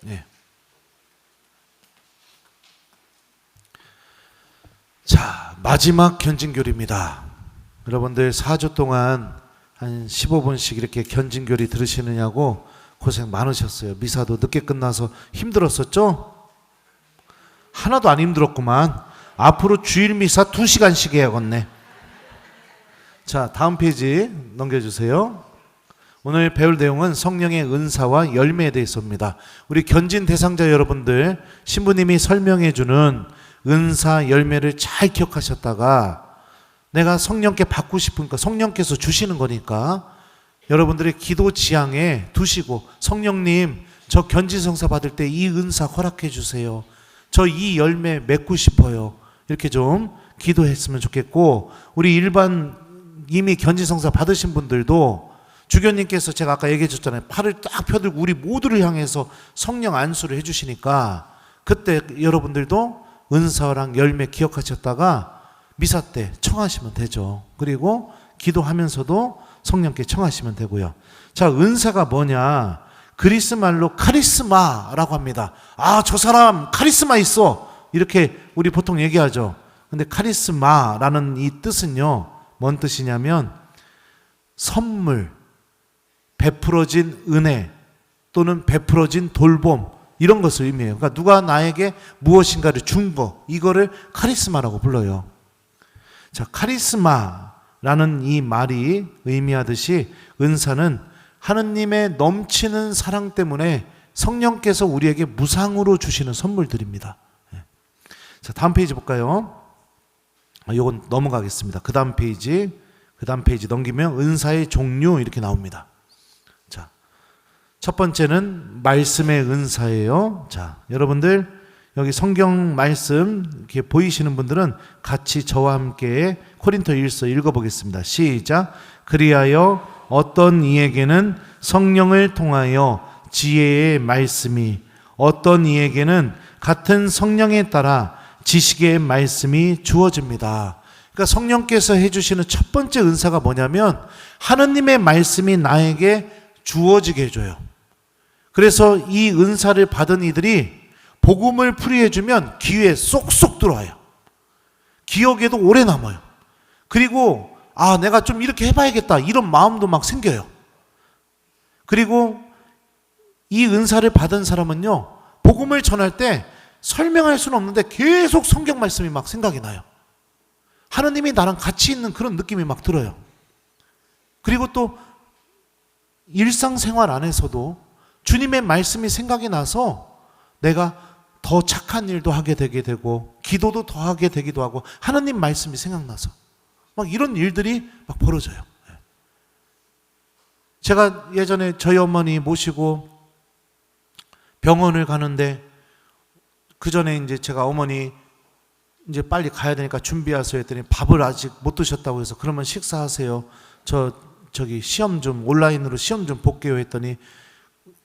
네. 자, 마지막 견진교리입니다. 여러분들 4주 동안 한 15분씩 이렇게 견진교리 들으시느냐고 고생 많으셨어요. 미사도 늦게 끝나서 힘들었었죠? 하나도 안 힘들었구만. 앞으로 주일 미사 2시간씩 해야겠네. 자, 다음 페이지 넘겨주세요. 오늘 배울 내용은 성령의 은사와 열매에 대해서입니다. 우리 견진 대상자 여러분들, 신부님이 설명해주는 은사 열매를 잘 기억하셨다가 내가 성령께 받고 싶으니까 성령께서 주시는 거니까 여러분들의 기도 지향에 두시고, 성령님 저 견진성사 받을 때 이 은사 허락해 주세요. 저 이 열매 맺고 싶어요. 이렇게 좀 기도했으면 좋겠고, 우리 일반 이미 견진성사 받으신 분들도 주교님께서 제가 아까 얘기해 줬잖아요. 팔을 딱 펴들고 우리 모두를 향해서 성령 안수를 해 주시니까 그때 여러분들도 은사랑 열매 기억하셨다가 미사 때 청하시면 되죠. 그리고 기도하면서도 성령께 청하시면 되고요. 자, 은사가 뭐냐? 그리스 말로 카리스마라고 합니다. 아, 저 사람 카리스마 있어, 이렇게 우리 보통 얘기하죠. 근데 카리스마라는 이 뜻은요, 뭔 뜻이냐면 선물, 베풀어진 은혜 또는 베풀어진 돌봄, 이런 것을 의미해요. 그러니까 누가 나에게 무엇인가를 준 거, 이거를 카리스마라고 불러요. 자, 카리스마라는 이 말이 의미하듯이 은사는 하느님의 넘치는 사랑 때문에 성령께서 우리에게 무상으로 주시는 선물들입니다. 자, 다음 페이지 볼까요? 이건 넘어가겠습니다. 그 다음 페이지 넘기면 은사의 종류 이렇게 나옵니다. 자, 첫 번째는 말씀의 은사예요. 자, 여러분들 여기 성경 말씀 이렇게 보이시는 분들은 같이 저와 함께 코린토 1서 읽어보겠습니다. 시작. 그리하여 어떤 이에게는 성령을 통하여 지혜의 말씀이, 어떤 이에게는 같은 성령에 따라 지식의 말씀이 주어집니다. 그러니까 성령께서 해주시는 첫 번째 은사가 뭐냐면 하느님의 말씀이 나에게 주어지게 해줘요. 그래서 이 은사를 받은 이들이 복음을 풀이해주면 귀에 쏙쏙 들어와요. 기억에도 오래 남아요. 그리고 아, 내가 좀 이렇게 해봐야겠다, 이런 마음도 막 생겨요. 그리고 이 은사를 받은 사람은요, 복음을 전할 때 설명할 수는 없는데 계속 성경 말씀이 막 생각이 나요. 하느님이 나랑 같이 있는 그런 느낌이 막 들어요. 그리고 또 일상생활 안에서도 주님의 말씀이 생각이 나서 내가 더 착한 일도 하게 되게 되고 기도도 더 하게 되기도 하고 하느님 말씀이 생각나서 막 이런 일들이 막 벌어져요. 제가 예전에 저희 어머니 모시고 병원을 가는데 그 전에 이제 제가 어머니 이제 빨리 가야 되니까 준비하세요 했더니 밥을 아직 못 드셨다고 해서 그러면 식사하세요. 저기 시험 좀 온라인으로 시험 좀 볼게요 했더니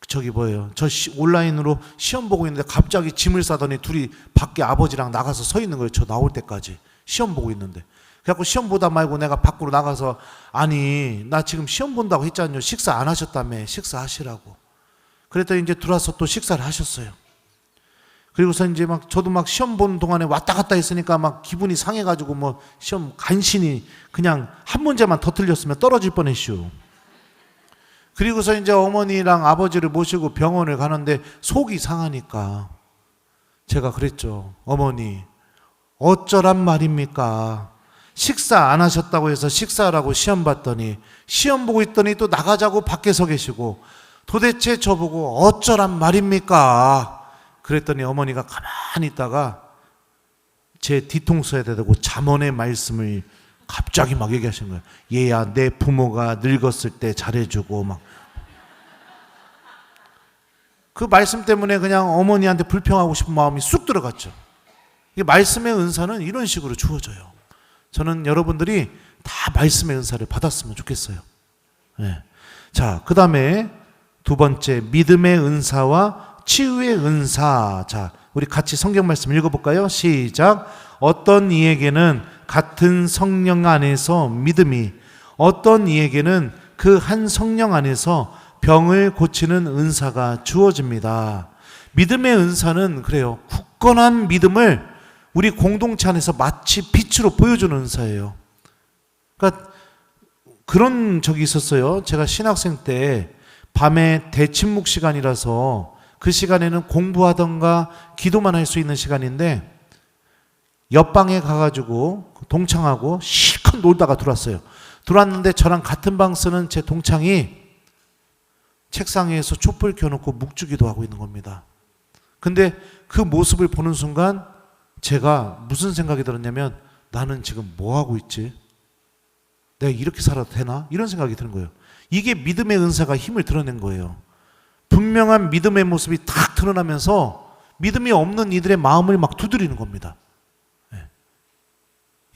저기 뭐예요? 저 온라인으로 시험 보고 있는데 갑자기 짐을 싸더니 둘이 밖에 아버지랑 나가서 서 있는 거예요. 저 나올 때까지 시험 보고 있는데. 그래갖고 시험 보다 말고 내가 밖으로 나가서 아니 나 지금 시험 본다고 했잖아요. 식사 안 하셨다며. 식사하시라고. 그랬더니 이제 들어와서 또 식사를 하셨어요. 그리고서 이제 막 저도 막 시험 보는 동안에 왔다 갔다 했으니까 막 기분이 상해가지고 뭐 시험 간신히 그냥 한 문제만 더 틀렸으면 떨어질 뻔했슈. 그리고서 이제 어머니랑 아버지를 모시고 병원을 가는데 속이 상하니까 제가 그랬죠. 어머니, 어쩌란 말입니까? 식사 안 하셨다고 해서 식사하라고 시험 봤더니 시험 보고 있더니 또 나가자고 밖에 서 계시고 도대체 저보고 어쩌란 말입니까? 그랬더니 어머니가 가만히 있다가 제 뒤통수에 대고 잠언의 말씀을 갑자기 막 얘기하시는 거예요. 얘야, 내 부모가 늙었을 때 잘해주고 막. 그 말씀 때문에 그냥 어머니한테 불평하고 싶은 마음이 쑥 들어갔죠. 이 말씀의 은사는 이런 식으로 주어져요. 저는 여러분들이 다 말씀의 은사를 받았으면 좋겠어요. 네. 자, 그 다음에 두 번째, 믿음의 은사와 치유의 은사. 자, 우리 같이 성경 말씀 읽어볼까요? 시작. 어떤 이에게는 같은 성령 안에서 믿음이, 어떤 이에게는 그 한 성령 안에서 병을 고치는 은사가 주어집니다. 믿음의 은사는 그래요. 굳건한 믿음을 우리 공동체 안에서 마치 빛으로 보여주는 은사예요. 그러니까 그런 적이 있었어요. 제가 신학생 때 밤에 대침묵 시간이라서 그 시간에는 공부하던가 기도만 할 수 있는 시간인데 옆방에 가가지고 동창하고 실컷 놀다가 들어왔어요. 들어왔는데 저랑 같은 방 쓰는 제 동창이 책상 위에서 촛불 켜놓고 묵주기도 하고 있는 겁니다. 근데 그 모습을 보는 순간 제가 무슨 생각이 들었냐면 나는 지금 뭐 하고 있지? 내가 이렇게 살아도 되나? 이런 생각이 드는 거예요. 이게 믿음의 은사가 힘을 드러낸 거예요. 분명한 믿음의 모습이 탁 드러나면서 믿음이 없는 이들의 마음을 막 두드리는 겁니다.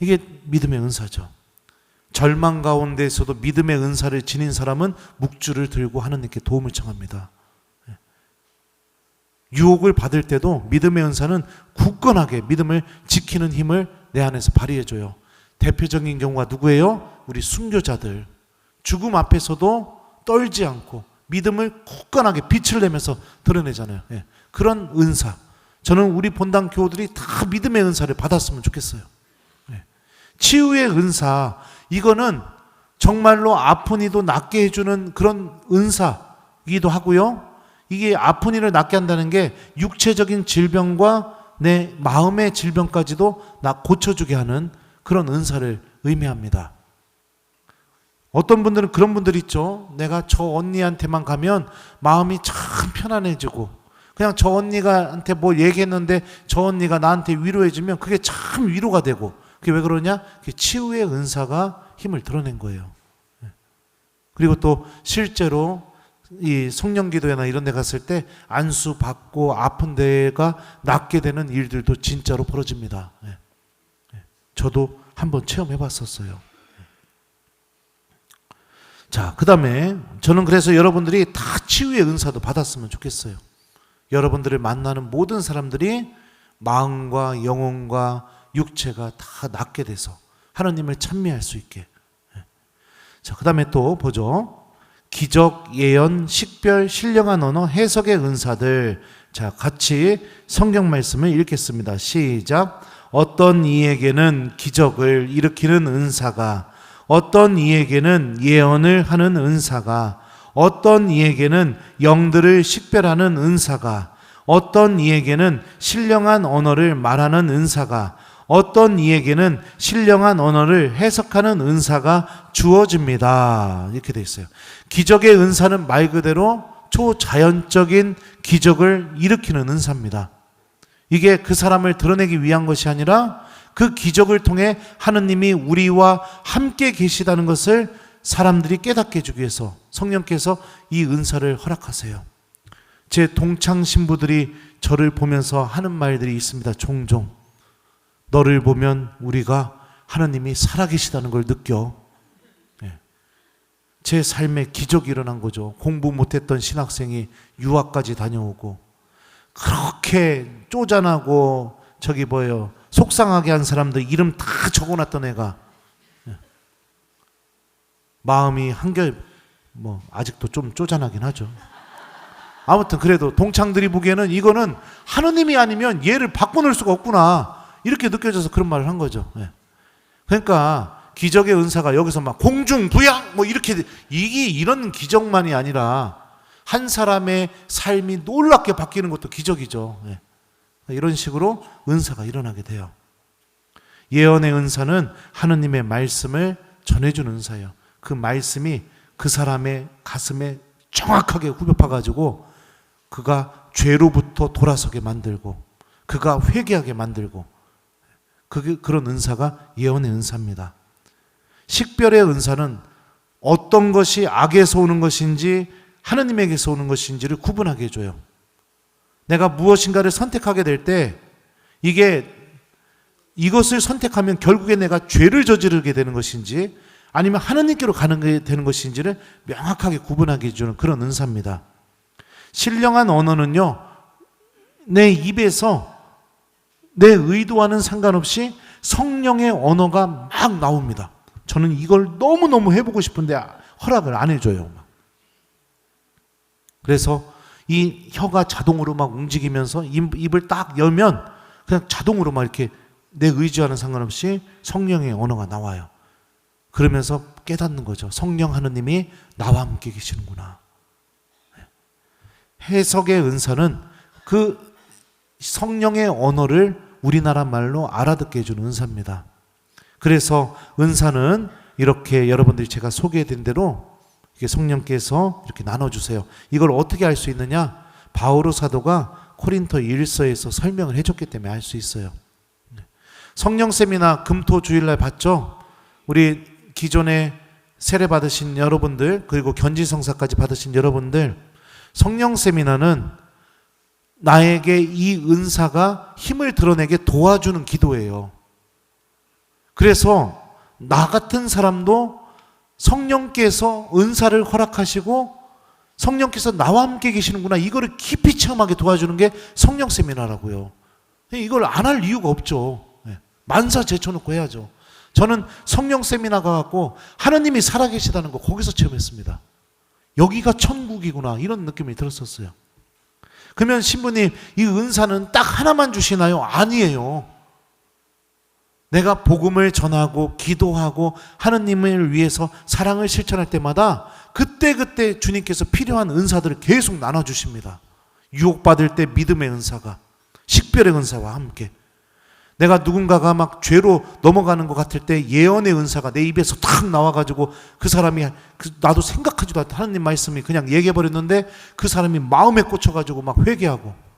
이게 믿음의 은사죠. 절망 가운데에서도 믿음의 은사를 지닌 사람은 묵주를 들고 하나님께 도움을 청합니다. 유혹을 받을 때도 믿음의 은사는 굳건하게 믿음을 지키는 힘을 내 안에서 발휘해줘요. 대표적인 경우가 누구예요? 우리 순교자들. 죽음 앞에서도 떨지 않고 믿음을 굳건하게 빛을 내면서 드러내잖아요. 그런 은사. 저는 우리 본당 교우들이 다 믿음의 은사를 받았으면 좋겠어요. 치유의 은사, 이거는 정말로 아픈 이도 낫게 해주는 그런 은사이기도 하고요. 이게 아픈 이를 낫게 한다는 게 육체적인 질병과 내 마음의 질병까지도 나 고쳐주게 하는 그런 은사를 의미합니다. 어떤 분들은 그런 분들 있죠. 내가 저 언니한테만 가면 마음이 참 편안해지고 그냥 저 언니한테 뭐 얘기했는데 저 언니가 나한테 위로해주면 그게 참 위로가 되고 그게 왜 그러냐? 그게 치유의 은사가 힘을 드러낸 거예요. 그리고 또 실제로 이 성령기도회나 이런 데 갔을 때 안수 받고 아픈 데가 낫게 되는 일들도 진짜로 벌어집니다. 저도 한번 체험해 봤었어요. 자, 그 다음에 저는 그래서 여러분들이 다 치유의 은사도 받았으면 좋겠어요. 여러분들을 만나는 모든 사람들이 마음과 영혼과 육체가 다 낫게 돼서 하나님을 찬미할 수 있게. 자, 그 다음에 또 보죠. 기적, 예언, 식별, 신령한 언어, 해석의 은사들. 자, 같이 성경 말씀을 읽겠습니다. 시작. 어떤 이에게는 기적을 일으키는 은사가, 어떤 이에게는 예언을 하는 은사가, 어떤 이에게는 영들을 식별하는 은사가, 어떤 이에게는 신령한 언어를 말하는 은사가, 어떤 이에게는 신령한 언어를 해석하는 은사가 주어집니다. 이렇게 되어 있어요. 기적의 은사는 말 그대로 초자연적인 기적을 일으키는 은사입니다. 이게 그 사람을 드러내기 위한 것이 아니라 그 기적을 통해 하느님이 우리와 함께 계시다는 것을 사람들이 깨닫게 해주기 위해서 성령께서 이 은사를 허락하세요. 제 동창 신부들이 저를 보면서 하는 말들이 있습니다. 종종. 너를 보면 우리가 하나님이 살아계시다는 걸 느껴. 제 삶에 기적이 일어난 거죠. 공부 못했던 신학생이 유학까지 다녀오고 그렇게 쪼잔하고 저기 뭐예요 속상하게 한 사람들 이름 다 적어놨던 애가 마음이 한결 뭐 아직도 좀 쪼잔하긴 하죠. 아무튼 그래도 동창들이 보기에는 이거는 하느님이 아니면 얘를 바꿔놓을 수가 없구나 이렇게 느껴져서 그런 말을 한 거죠. 그러니까 기적의 은사가 여기서 막 공중부양 뭐 이렇게 이게 이런 기적만이 아니라 한 사람의 삶이 놀랍게 바뀌는 것도 기적이죠. 이런 식으로 은사가 일어나게 돼요. 예언의 은사는 하느님의 말씀을 전해주는 은사예요. 그 말씀이 그 사람의 가슴에 정확하게 후벼파가지고 그가 죄로부터 돌아서게 만들고 그가 회개하게 만들고 그런 은사가 예언의 은사입니다. 식별의 은사는 어떤 것이 악에서 오는 것인지 하느님에게서 오는 것인지를 구분하게 해줘요. 내가 무엇인가를 선택하게 될 때 이것을 선택하면 결국에 내가 죄를 저지르게 되는 것인지 아니면 하느님께로 가는 게 되는 것인지를 명확하게 구분하게 해주는 그런 은사입니다. 신령한 언어는요, 내 입에서 내 의도와는 상관없이 성령의 언어가 막 나옵니다. 저는 이걸 너무너무 해보고 싶은데 허락을 안 해줘요. 그래서 이 혀가 자동으로 막 움직이면서 입을 딱 열면 그냥 자동으로 막 이렇게 내 의지와는 상관없이 성령의 언어가 나와요. 그러면서 깨닫는 거죠. 성령 하느님이 나와 함께 계시는구나. 해석의 은사는 그 성령의 언어를 우리나라 말로 알아듣게 해주는 은사입니다. 그래서 은사는 이렇게 여러분들이 제가 소개해드린 대로 이게 성령께서 이렇게 나눠주세요. 이걸 어떻게 알 수 있느냐? 바오로 사도가 코린토 1서에서 설명을 해줬기 때문에 알 수 있어요. 성령 세미나 금토 주일날 봤죠? 우리 기존에 세례 받으신 여러분들 그리고 견지성사까지 받으신 여러분들, 성령 세미나는 나에게 이 은사가 힘을 드러내게 도와주는 기도예요. 그래서 나 같은 사람도 성령께서 은사를 허락하시고 성령께서 나와 함께 계시는구나, 이거를 깊이 체험하게 도와주는 게 성령 세미나라고요. 이걸 안 할 이유가 없죠. 만사 제쳐놓고 해야죠. 저는 성령 세미나 가갖고 하느님이 살아계시다는 거 거기서 체험했습니다. 여기가 천국이구나, 이런 느낌이 들었었어요. 그러면 신부님, 이 은사는 딱 하나만 주시나요? 아니에요. 내가 복음을 전하고 기도하고 하느님을 위해서 사랑을 실천할 때마다 그때그때 주님께서 필요한 은사들을 계속 나눠주십니다. 유혹받을 때 믿음의 은사가, 식별의 은사와 함께, 내가 누군가가 막 죄로 넘어가는 것 같을 때 예언의 은사가 내 입에서 탁 나와가지고 그 사람이, 나도 생각하지도 않던 하느님 말씀이 그냥 얘기해버렸는데 그 사람이 마음에 꽂혀가지고 막 회개하고,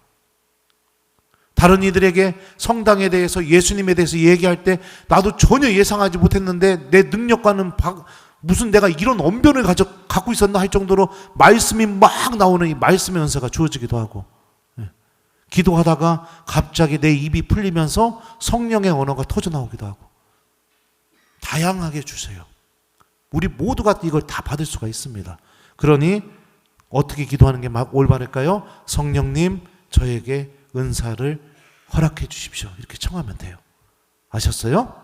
다른 이들에게 성당에 대해서 예수님에 대해서 얘기할 때 나도 전혀 예상하지 못했는데 내 능력과는 무슨 내가 이런 언변을 갖고 있었나 할 정도로 말씀이 막 나오는 이 말씀의 은사가 주어지기도 하고, 기도하다가 갑자기 내 입이 풀리면서 성령의 언어가 터져나오기도 하고, 다양하게 주세요. 우리 모두가 이걸 다 받을 수가 있습니다. 그러니 어떻게 기도하는 게 올바를까요? 성령님, 저에게 은사를 허락해 주십시오, 이렇게 청하면 돼요. 아셨어요?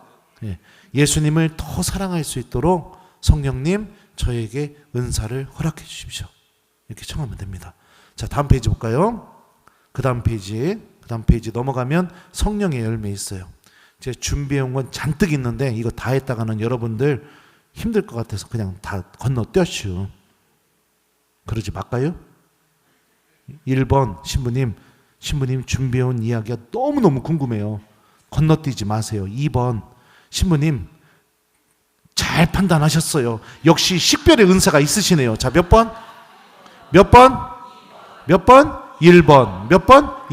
예수님을 더 사랑할 수 있도록 성령님, 저에게 은사를 허락해 주십시오, 이렇게 청하면 됩니다. 자, 다음 페이지 볼까요? 그 다음 페이지 넘어가면 성령의 열매 있어요. 제가 준비해온 건 잔뜩 있는데 이거 다 했다가는 여러분들 힘들 것 같아서 그냥 다 건너뛰었슈. 그러지 말까요? 1번 신부님 준비해온 이야기가 너무너무 궁금해요. 건너뛰지 마세요. 2번 신부님 잘 판단하셨어요. 역시 식별의 은사가 있으시네요. 자, 몇 번? 1번. 몇 번? 1번. 몇 번?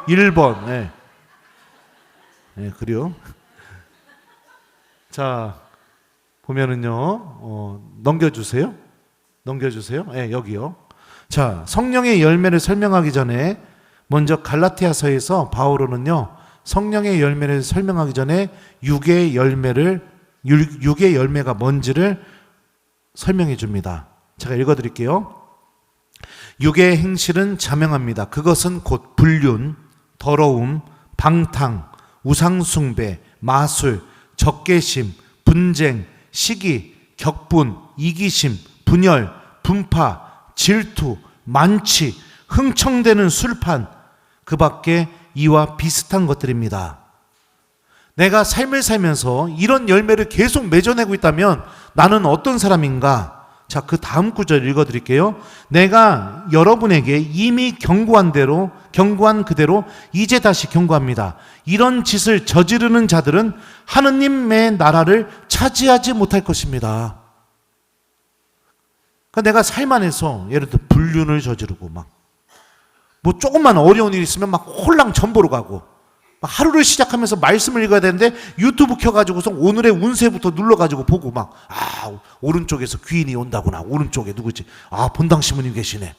1번. 그래요. 자, 보면은요, 넘겨주세요. 여기요. 자, 성령의 열매를 설명하기 전에 먼저 갈라티아서에서 바오로는요, 성령의 열매를 설명하기 전에 육의 열매가 뭔지를 설명해 줍니다. 제가 읽어드릴게요. 육의 행실은 자명합니다. 그것은 곧 불륜, 더러움, 방탕, 우상숭배, 마술, 적개심, 분쟁, 시기, 격분, 이기심, 분열, 분파, 질투, 만취, 흥청대는 술판, 그 밖에 이와 비슷한 것들입니다. 내가 삶을 살면서 이런 열매를 계속 맺어내고 있다면 나는 어떤 사람인가? 자, 그 다음 구절 읽어드릴게요. 내가 여러분에게 이미 경고한 그대로 이제 다시 경고합니다. 이런 짓을 저지르는 자들은 하느님의 나라를 차지하지 못할 것입니다. 그러니까 내가 삶 안에서 예를 들어 불륜을 저지르고 뭐 조금만 어려운 일이 있으면 막 홀랑 전보로 가고, 하루를 시작하면서 말씀을 읽어야 되는데 유튜브 켜가지고서 오늘의 운세부터 눌러가지고 보고 오른쪽에서 귀인이 온다구나, 오른쪽에 누구지, 본당 시모님 계시네.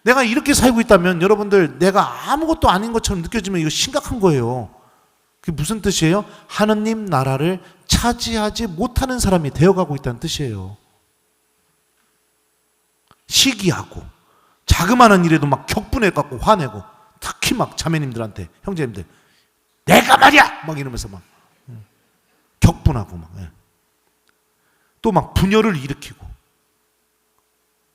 내가 이렇게 살고 있다면 여러분들, 내가 아무것도 아닌 것처럼 느껴지면 이거 심각한 거예요. 그게 무슨 뜻이에요? 하느님 나라를 차지하지 못하는 사람이 되어가고 있다는 뜻이에요. 시기하고 자그마한 일에도 막 격분해갖고 화내고, 특히 막 자매님들한테, 형제님들, 내가 말이야! 막 이러면서 막 격분하고 또 막 분열을 일으키고,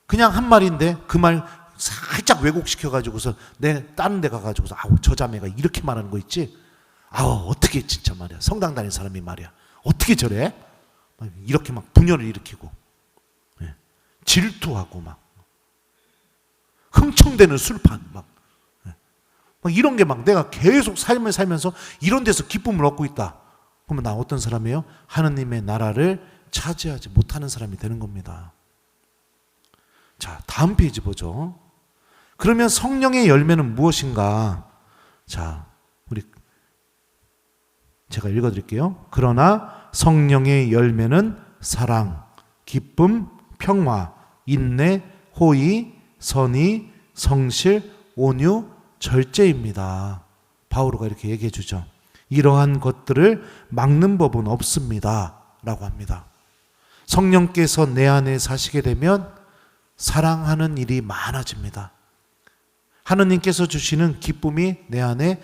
그냥 한 말인데 그 말 살짝 왜곡시켜가지고서 내 다른 데 가가지고서 아우 저 자매가 이렇게 말하는 거 있지? 아우 어떻게 진짜 말이야. 성당 다니는 사람이 말이야. 어떻게 저래? 이렇게 막 분열을 일으키고 질투하고 막 흥청대는 술판 막 이런 게 막 내가 계속 삶을 살면서 이런 데서 기쁨을 얻고 있다. 그러면 나 어떤 사람이에요? 하느님의 나라를 차지하지 못하는 사람이 되는 겁니다. 자, 다음 페이지 보죠. 그러면 성령의 열매는 무엇인가? 자, 우리 제가 읽어드릴게요. 그러나 성령의 열매는 사랑, 기쁨, 평화, 인내, 호의, 선의, 성실, 온유, 절제입니다. 바오로가 이렇게 얘기해 주죠. 이러한 것들을 막는 법은 없습니다. 라고 합니다. 성령께서 내 안에 사시게 되면 사랑하는 일이 많아집니다. 하느님께서 주시는 기쁨이 내 안에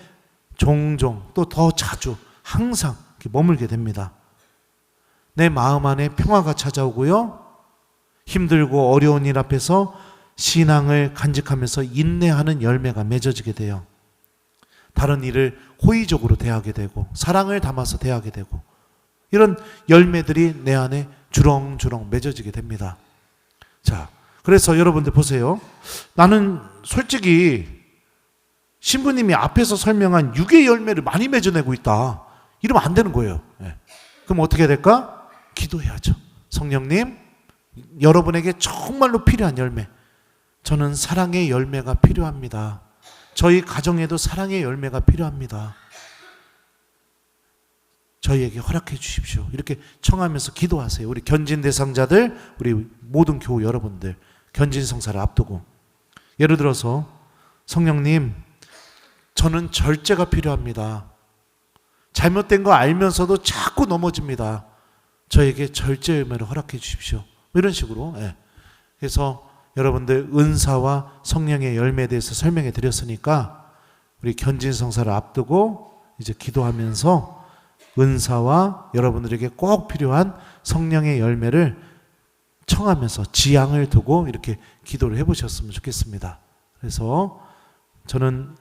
종종 또 더 자주 항상 머물게 됩니다. 내 마음 안에 평화가 찾아오고요. 힘들고 어려운 일 앞에서 신앙을 간직하면서 인내하는 열매가 맺어지게 돼요. 다른 일을 호의적으로 대하게 되고 사랑을 담아서 대하게 되고 이런 열매들이 내 안에 주렁주렁 맺어지게 됩니다. 자, 그래서 여러분들 보세요. 나는 솔직히 신부님이 앞에서 설명한 육의 열매를 많이 맺어내고 있다. 이러면 안 되는 거예요. 그럼 어떻게 해야 될까? 기도해야죠. 성령님, 여러분에게 정말로 필요한 열매, 저는 사랑의 열매가 필요합니다. 저희 가정에도 사랑의 열매가 필요합니다. 저희에게 허락해 주십시오. 이렇게 청하면서 기도하세요. 우리 견진 대상자들, 우리 모든 교우 여러분들, 견진 성사를 앞두고 예를 들어서 성령님, 저는 절제가 필요합니다. 잘못된 거 알면서도 자꾸 넘어집니다. 저에게 절제 열매를 허락해 주십시오. 이런 식으로. 그래서 여러분들 은사와 성령의 열매에 대해서 설명해 드렸으니까 우리 견진 성사를 앞두고 이제 기도하면서 은사와 여러분들에게 꼭 필요한 성령의 열매를 청하면서 지향을 두고 이렇게 기도를 해보셨으면 좋겠습니다. 그래서 저는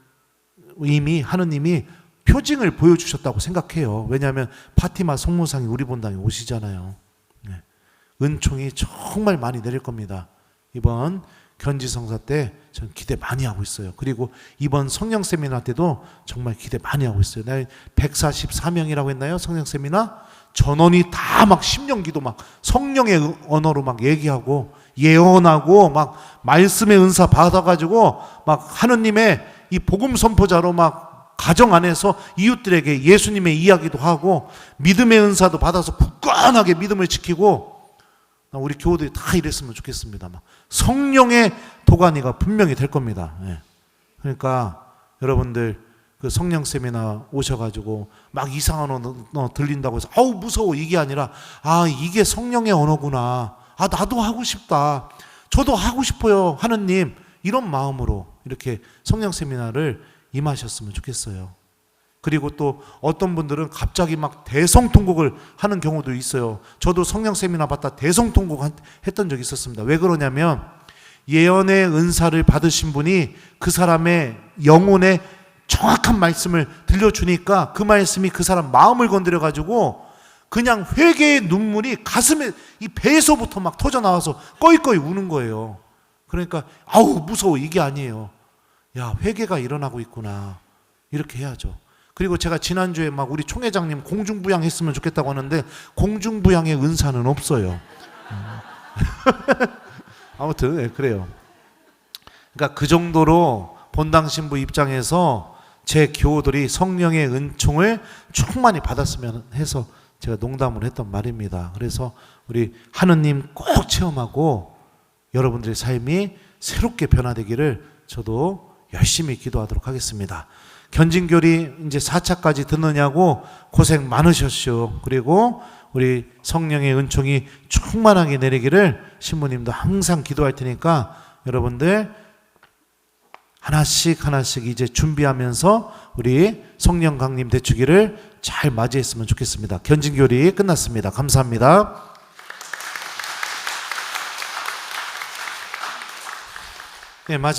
이미 하느님이 표징을 보여주셨다고 생각해요. 왜냐하면 파티마 성모상이 우리 본당에 오시잖아요. 은총이 정말 많이 내릴 겁니다. 이번 견지성사 때 저는 기대 많이 하고 있어요. 그리고 이번 성령 세미나 때도 정말 기대 많이 하고 있어요. 144명이라고 했나요? 성령 세미나? 전원이 다 막 심령기도 막 성령의 언어로 막 얘기하고 예언하고 막 말씀의 은사 받아가지고 막 하느님의 이 복음 선포자로 막 가정 안에서 이웃들에게 예수님의 이야기도 하고 믿음의 은사도 받아서 굳건하게 믿음을 지키고 우리 교우들이 다 이랬으면 좋겠습니다. 막 성령의 도가니가 분명히 될 겁니다. 그러니까 여러분들 그 성령 세미나 오셔가지고 막 이상한 언어 들린다고 해서 아우 무서워 이게 아니라 아 이게 성령의 언어구나. 아 나도 하고 싶다. 저도 하고 싶어요. 하느님 이런 마음으로 이렇게 성령 세미나를 임하셨으면 좋겠어요. 그리고 또 어떤 분들은 갑자기 막 대성통곡을 하는 경우도 있어요. 저도 성령 세미나 받다 대성통곡 했던 적이 있었습니다. 왜 그러냐면 예언의 은사를 받으신 분이 그 사람의 영혼에 정확한 말씀을 들려주니까 그 말씀이 그 사람 마음을 건드려가지고 그냥 회개의 눈물이 가슴에 이 배에서부터 막 터져나와서 꺼이꺼이 우는 거예요. 그러니까 아우 무서워 이게 아니에요. 야 회개가 일어나고 있구나. 이렇게 해야죠. 그리고 제가 지난주에 막 우리 총회장님 공중부양했으면 좋겠다고 하는데 공중부양의 은사는 없어요. 아무튼 그래요. 그러니까 그 정도로 본당 신부 입장에서 제 교우들이 성령의 은총을 충만히 받았으면 해서 제가 농담을 했던 말입니다. 그래서 우리 하느님 꼭 체험하고 여러분들의 삶이 새롭게 변화되기를 저도 열심히 기도하도록 하겠습니다. 견진교리 이제 4차까지 듣느냐고 고생 많으셨죠. 그리고 우리 성령의 은총이 충만하게 내리기를 신부님도 항상 기도할 테니까 여러분들 하나씩 하나씩 이제 준비하면서 우리 성령 강림 대축일을 잘 맞이했으면 좋겠습니다. 견진교리 끝났습니다. 감사합니다. 네, 마지막